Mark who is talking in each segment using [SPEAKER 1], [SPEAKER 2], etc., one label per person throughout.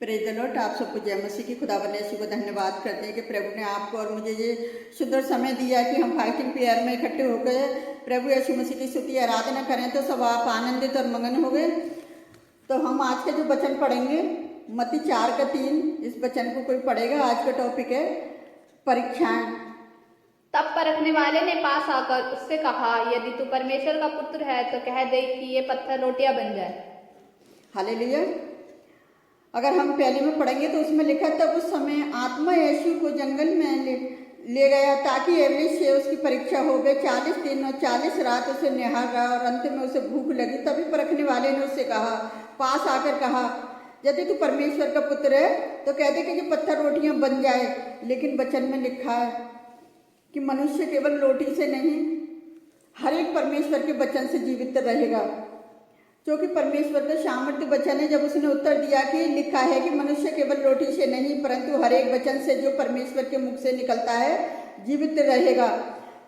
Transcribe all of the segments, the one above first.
[SPEAKER 1] Praise the Lord. आप सबको जय मसीह की। खुदावंद यीशु को धन्यवाद करते हैं कि प्रभु ने आपको और मुझे ये सुंदर समय दिया कि हम फाइटिंग प्रेयर में इकट्ठे हो गए प्रभु यीशु मसीह की स्तुति आराधना करें तो सब आप आनंदित और मगन हो गए। तो हम आज के जो वचन पढ़ेंगे मत्ती 4:3, इस वचन को कोई पढ़ेगा। आज का टॉपिक है परीक्षाएं।
[SPEAKER 2] तब परखने वाले ने पास आकर उससे कहा, यदि तू परमेश्वर का पुत्र है तो कह दे कि ये पत्थर रोटियां बन जाए।
[SPEAKER 1] हालेलुया। अगर हम पहले में पढ़ेंगे तो उसमें लिखा, तब उस समय आत्मा यीशु को जंगल में ले गया ताकि एवरेज से उसकी परीक्षा हो गई। 40 दिन और 40 रात उसे निहार रहा और अंत में उसे भूख लगी। तभी परखने वाले ने उससे कहा, पास आकर कहा, यदि तू परमेश्वर का पुत्र है तो कह दे कि ये पत्थर रोटियां बन जाए। लेकिन वचन में लिखा है कि मनुष्य केवल रोटी से नहीं, हर एक परमेश्वर के वचन से जीवित रहेगा, क्योंकि परमेश्वर का सामर्थ्य वचन है। जब उसने उत्तर दिया कि लिखा है कि मनुष्य केवल रोटी से नहीं परंतु हर एक वचन से जो परमेश्वर के मुख से निकलता है जीवित रहेगा,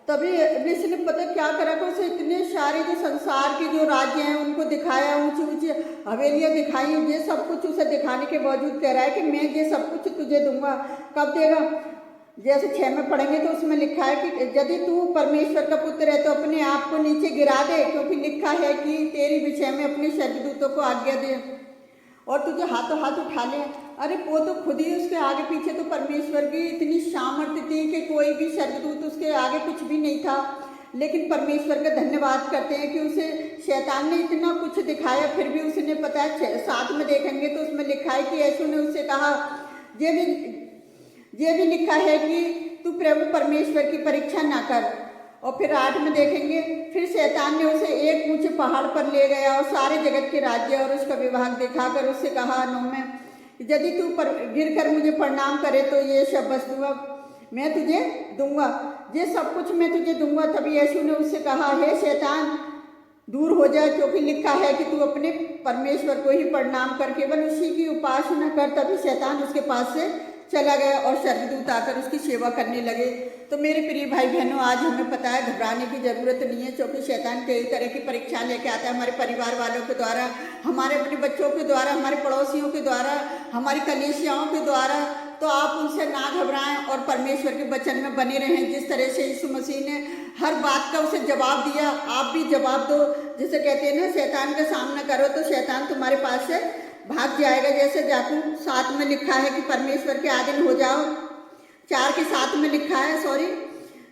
[SPEAKER 1] तभी इसने पता क्या करा कि उसे इतने सारे जो संसार के जो राज्य हैं उनको दिखाया, ऊंची ऊंची हवेलियां दिखाई। ये सब कुछ उसे दिखाने के बावजूद कह रहा है कि मैं ये सब कुछ तुझे दूंगा। कब देगा? जैसे 6 में पढ़ेंगे तो उसमें लिखा है कि यदि तू परमेश्वर का पुत्र है तो अपने आप को नीचे गिरा दे, क्योंकि लिखा है कि तेरी विषय में अपने स्वर्गदूतों को आज्ञा दे और तुझे हाथों हाथ उठा ले। अरे वो तो खुद ही उसके आगे पीछे तो परमेश्वर की इतनी सामर्थ्य थी कि कोई भी स्वर्गदूत उसके आगे कुछ भी नहीं था। लेकिन परमेश्वर का धन्यवाद करते हैं कि उसे शैतान ने इतना कुछ दिखाया, फिर भी उसने पता है। 7 में देखेंगे तो उसमें लिखा है कि यीशु ने उससे कहा, ये भी लिखा है कि तू प्रभु परमेश्वर की परीक्षा ना कर। और फिर 8 में देखेंगे, फिर शैतान ने उसे एक ऊंचे पहाड़ पर ले गया और सारे जगत के राज्य और उसका विभाग दिखाकर उससे कहा, 9 में, यदि तू गिर कर मुझे प्रणाम करे तो ये सब वस्तुएं मैं तुझे दूंगा, ये सब कुछ मैं तुझे दूंगा। तभी यीशु ने उससे कहा, हे शैतान दूर हो जाए, क्योंकि लिखा है कि तू अपने परमेश्वर को ही प्रणाम कर, केवल उसी की उपासना कर। तभी शैतान उसके पास से चला गया और स्वर्गदूत आकर उसकी सेवा करने लगे। तो मेरे प्रिय भाई बहनों, आज हमें पता है घबराने की जरूरत नहीं है, क्योंकि शैतान कई तरह की परीक्षा लेके आता है हमारे परिवार वालों के द्वारा, हमारे अपने बच्चों के द्वारा, हमारे पड़ोसियों के द्वारा, हमारी कलीसियाओं के द्वारा। तो आप उनसे ना घबराएं और परमेश्वर के वचन में बने रहें। जिस तरह से यीशु मसीह ने हर बात का उसे जवाब दिया, आप भी जवाब दो। जिसे कहते हैं ना, शैतान का सामना करो तो शैतान तुम्हारे पास से भाग जाएगा। जैसे याकूब 7 में लिखा है कि परमेश्वर के आधीन हो जाओ, 4:7 में लिखा है,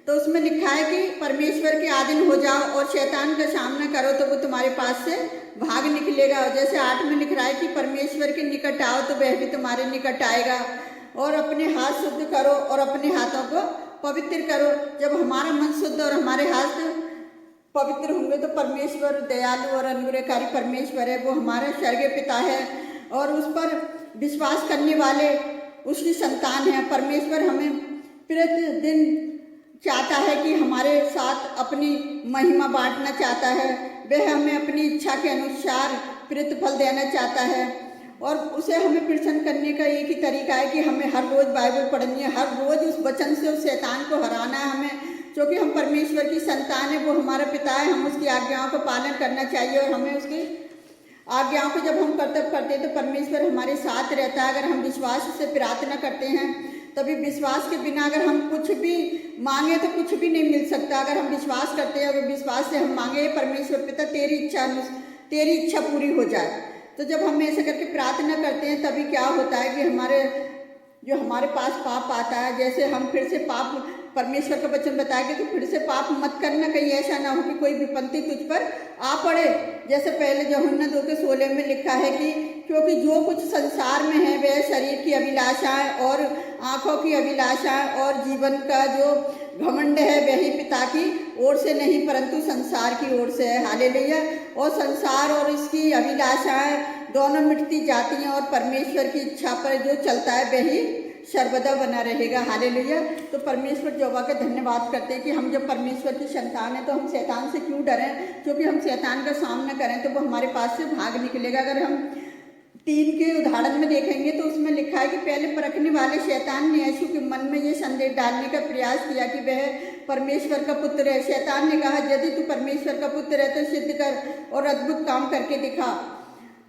[SPEAKER 1] तो उसमें लिखा है कि परमेश्वर के आधीन हो जाओ और शैतान का सामना करो तो वो तुम्हारे पास से भाग निकलेगा। और जैसे 8 में लिख रहा है कि परमेश्वर के निकट आओ तो वह भी तुम्हारे निकट आएगा। और अपने हाथ शुद्ध करो और अपने हाथों को पवित्र करो। जब हमारा मन शुद्ध और हमारे हाथ पवित्र होंगे तो परमेश्वर दयालु और अनुग्रहकारी परमेश्वर है, वो हमारा स्वर्गीय पिता है और उस पर विश्वास करने वाले उसकी संतान है। परमेश्वर हमें प्रतिदिन चाहता है कि हमारे साथ अपनी महिमा बांटना चाहता है। वह हमें अपनी इच्छा के अनुसार प्रतिफल देना चाहता है और उसे हमें प्रसन्न करने का एक ही तरीका है कि हमें हर रोज बाइबल पढ़नी है, हर रोज उस वचन से उस शैतान को हराना है हमें, क्योंकि हम परमेश्वर की संतान है, वो हमारा पिता है। हम उसकी आज्ञाओं का पालन करना चाहिए और हमें उसकी आज्ञाओं को जब हम कर्तव्य करते हैं तो परमेश्वर हमारे साथ रहता है। अगर हम विश्वास से प्रार्थना करते हैं, तभी विश्वास के बिना अगर हम कुछ भी मांगे तो कुछ भी नहीं मिल सकता। अगर हम विश्वास करते हैं, अगर विश्वास से हम मांगे, परमेश्वर पिता तेरी इच्छा पूरी हो जाए। तो जब हम ऐसे करके प्रार्थना करते हैं तभी क्या होता है कि हमारे पास पाप आता है। जैसे हम फिर से पाप, परमेश्वर का वचन बताया कि फिर से पाप मत करना, कहीं ऐसा ना हो कि कोई विपत्ति तुझ पर आ पड़े। जैसे पहले यूहन्ना 2:16 में लिखा है कि क्योंकि जो कुछ संसार में है वह शरीर की अभिलाषाएं और आंखों की अभिलाषाएं और जीवन का जो घमंड है वही पिता की ओर से नहीं परंतु संसार की ओर से है। हालेलुया। और संसार और इसकी अभिलाषाएं दोनों मिटती जाती हैं और परमेश्वर की इच्छा पर जो चलता है वही सर्वदा बना रहेगा। हालेलुया। तो परमेश्वर यहोवा का धन्यवाद करते हैं कि हम जब परमेश्वर की संतान हैं तो हम शैतान से क्यों डरें, क्योंकि हम शैतान का सामना करें तो वो हमारे पास से भाग निकलेगा। अगर हम 3 के उदाहरण में देखेंगे तो उसमें लिखा है कि पहले परखने वाले शैतान ने यीशु के मन में ये संदेह डालने का प्रयास किया कि वह परमेश्वर का पुत्र है। शैतान ने कहा, यदि तू परमेश्वर का पुत्र है तो सिद्ध कर और अद्भुत काम करके दिखा।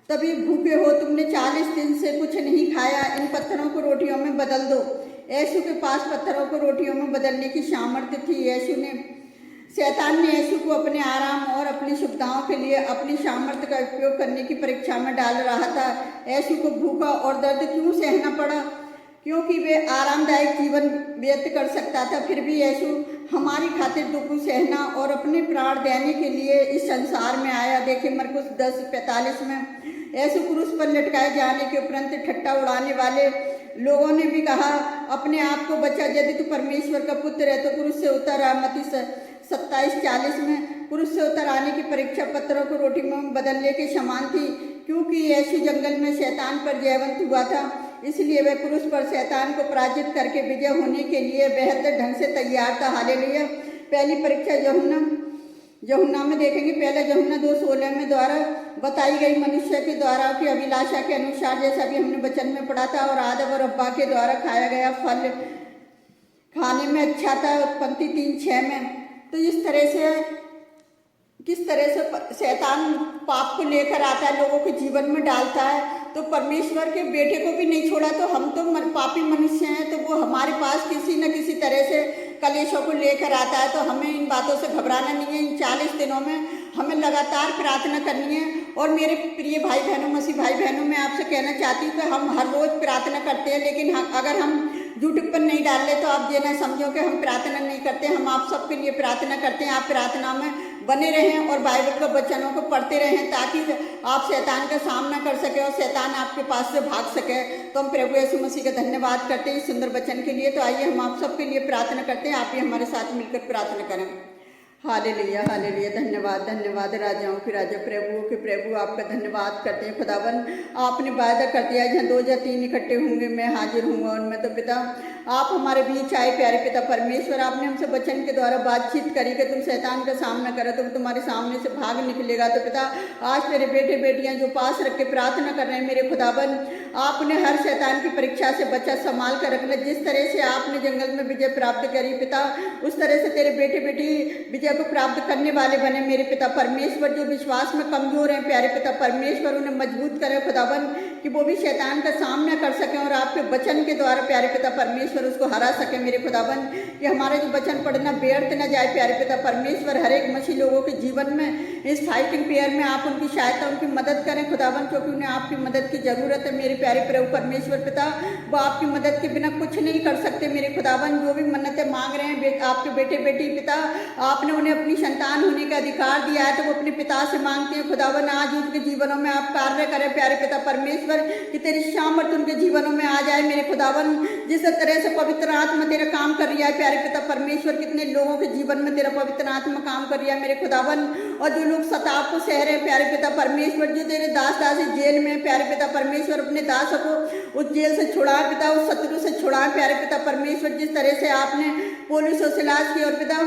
[SPEAKER 1] तभी भूखे हो, तुमने 40 दिन से कुछ नहीं खाया, इन पत्थरों को रोटियों में बदल दो। यीशु के पास पत्थरों को रोटियों में बदलने की सामर्थ्य थी। शैतान ने यीशु को अपने आराम और अपनी सुविधाओं के लिए अपनी सामर्थ्य का उपयोग करने की परीक्षा में डाल रहा था। यीशु को भूखा और दर्द क्यों सहना पड़ा? क्योंकि वे आरामदायक जीवन व्यतीत कर सकता था। फिर भी यीशु हमारी खातिर दुख सहना और अपने प्राण देने के लिए इस संसार में आया। देखिए मरकुस 10:45 में यीशु क्रूस पर लटकाए जाने के उपरांत ठट्ठा उड़ाने वाले लोगों ने भी कहा, अपने आप को बचा, यदि तू परमेश्वर का पुत्र है तो क्रूस से उतर आ। मत्ती 27:40 में क्रूस से उतर आने की परीक्षा पत्थरों को रोटी में बदलने के समान थी। क्योंकि यीशु जंगल में शैतान पर जयवंत हुआ था, इसलिए वह क्रूस पर शैतान को पराजित करके विजय होने के लिए बेहतर ढंग से तैयार था। हालेलुया। पहली परीक्षा यूहन्ना में देखेंगे, पहला यूहन्ना 2:16 में द्वारा बताई गई मनुष्य के द्वारा की अभिलाषा के अनुसार, जैसा भी हमने वचन में पढ़ा था, और आदम और हव्वा के द्वारा खाया गया फल खाने में अच्छा था। उत्पत्ति 3:6 में। तो इस तरह से किस तरह से शैतान पाप को लेकर आता है, लोगों के जीवन में डालता है। तो परमेश्वर के बेटे को भी नहीं छोड़ा, तो हम तो पापी मनुष्य हैं, तो वो हमारे पास किसी न किसी तरह से कलेशों को लेकर आता है। तो हमें इन बातों से घबराना नहीं है। इन 40 दिनों में हमें लगातार प्रार्थना करनी है। और मेरे प्रिय भाई बहनों, मसीह भाई बहनों, मैं आपसे कहना चाहती हूँ कि हम हर रोज़ प्रार्थना करते हैं, लेकिन अगर हम यूट्यूब पर नहीं डाल ले तो आप ये ना समझो कि हम प्रार्थना नहीं करते। हम आप सबके लिए प्रार्थना करते हैं। आप प्रार्थना में बने रहें और बाइबल के वचनों को पढ़ते रहें, ताकि आप शैतान का सामना कर सके और शैतान आपके पास से भाग सके। तो हम प्रभु यीशु मसीह का धन्यवाद करते हैं इस सुंदर वचन के लिए। तो आइए हम आप सबके लिए प्रार्थना करते हैं। आप भी हमारे साथ मिलकर प्रार्थना करें। Hallelujah, hallelujah. धन्यवाद, धन्यवाद राजाओं के राजा, प्रभुओं के प्रभु, आपका धन्यवाद करते हैं खुदावन। आपने वायदा कर दिया जहाँ 2 या 3 इकट्ठे होंगे मैं हाजिर हूँगा उनमें। तो पिता आप हमारे बीच आए, प्यारे पिता परमेश्वर। आपने हमसे वचन के द्वारा बातचीत करी कि तुम शैतान का सामना करो तो तुम्हारे सामने से भाग निकलेगा। तो पिता आज तेरे बेटे बेटियां जो पास रख के प्रार्थना कर रहे हैं मेरे खुदावन, आपने हर शैतान की परीक्षा से बचा संभाल कर रखना। जिस तरह से आपने जंगल में विजय प्राप्त करी पिता, उस तरह से तेरे बेटे बेटी विजय को प्राप्त करने वाले बने मेरे पिता परमेश्वर। जो विश्वास में कमजोर हैं प्यारे पिता परमेश्वर, उन्हें मजबूत करें खुदावन, कि वो भी शैतान का सामना कर सकें और आपके वचन के द्वारा प्यारे पिता परमेश्वर उसको हरा सके मेरे खुदावन। कि हमारा जो वचन पढ़ना व्यर्थ न जाए प्यारे पिता परमेश्वर। हर एक मसीह लोगों के जीवन में इस फाइटिंग पेयर में आप उनकी सहायता, उनकी मदद करें खुदावन, क्योंकि उन्हें आपकी मदद की जरूरत है मेरे प्यारे प्रभु परमेश्वर। पिता वो आपकी मदद के बिना कुछ नहीं कर सकते मेरे खुदावन। जो भी मन्नतें मांग रहे हैं आपके बेटे बेटी पिता, आपने उन्हें अपनी संतान होने का अधिकार दिया है, तो वो अपने पिता से मांगते हैं खुदावन। आज उनके जीवनों में आप कार्य करें प्यारे पिता परमेश्वर, कि तेरी सामर्थ उनके जीवनों में आ जाए मेरे खुदावन। जिस तरह से पवित्र आत्मा तेरा काम कर रही है प्यारे पिता परमेश्वर, कितने लोगों के जीवन में तेरा पवित्र आत्मा काम कर रही है मेरे खुदावन। और जो लोग सताव को सह रहे हैं प्यारे पिता परमेश्वर, जो तेरे दास दासी जेल में प्यारे पिता परमेश्वर, अपने दासों को उस जेल से छुड़ा पिता, उस शत्रु से छुड़ा प्यारे पिता परमेश्वर। जिस तरह से आपने पौलुस और सिलास की और पिता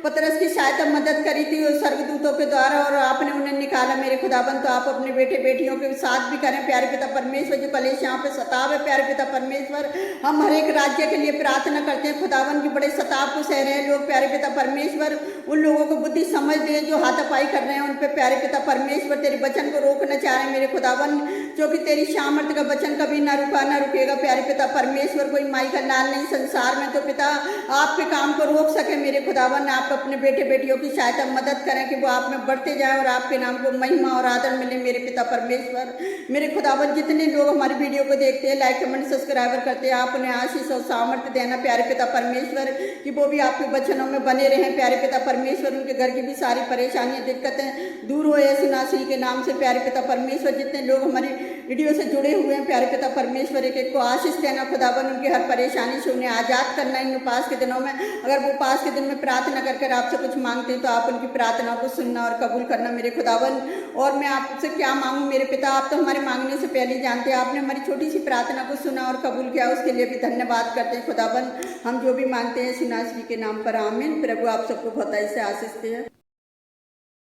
[SPEAKER 1] पतरस की सहायता मदद करी थी उस स्वर्गदूतों के द्वारा, और आपने उन्हें निकाला मेरे खुदावन। तो आप अपने बेटे बेटियों के साथ भी करें प्यारे पिता परमेश्वर। जो कलेश यहाँ पे सताव है प्यारे पिता परमेश्वर, हम हर एक राज्य के लिए प्रार्थना करते हैं खुदावन की बड़े सताव को सह रहे हैं लोग प्यारे पिता परमेश्वर। उन लोगों को बुद्धि समझ दे जो हाथापाई कर रहे हैं उन पे प्यारे पिता परमेश्वर। तेरे वचन को रोकना चाह रहे हैं मेरे खुदावन, क्योंकि तेरी सामर्थ्य का वचन कभी ना रुका ना रुकेगा प्यारे पिता परमेश्वर। कोई माई का लाल नहीं संसार में तो पिता आपके काम को रोक सके मेरे खुदावन। आप अपने बेटे बेटियों की सहायता मदद करें कि वो आप में बढ़ते जाए और आपके नाम को महिमा और आदर मिले मेरे पिता परमेश्वर। मेरे खुदावन जितने लोग हमारी वीडियो को देखते हैं, लाइक कमेंट सब्सक्राइबर करते हैं, आप उन्हें आशीष और सामर्थ्य देना प्यारे पिता परमेश्वर, कि वो भी आपके वचनों में बने रहें प्यारे पिता परमेश्वर। उनके घर की भी सारी परेशानियां दिक्कतें दूर हो यीशु नासरी के नाम से प्यारे पिता परमेश्वर। जितने लोग हमारी वीडियो से जुड़े हुए हैं प्यारे पिता परमेश्वर, एक एक को आशीष देना खुदावन। उनकी हर परेशानी से उन्हें आजाद करना इन उपास के दिनों में। अगर वो उपास के दिन में प्रार्थना कर आपसे कुछ मांगते हैं तो आप उनकी प्रार्थना को सुनना और कबूल करना मेरे खुदावन। और मैं आपसे क्या मांगूं मेरे पिता, आप तो हमारे मांगने से पहले जानते हैं। आपने हमारी छोटी सी प्रार्थना को सुना और कबूल किया, उसके लिए भी धन्यवाद करते हैं खुदावन। हम जो भी मांगते हैं यीशु नासरी के नाम पर आमीन। प्रभु आप सबको बहुत ऐसे आशीष दे।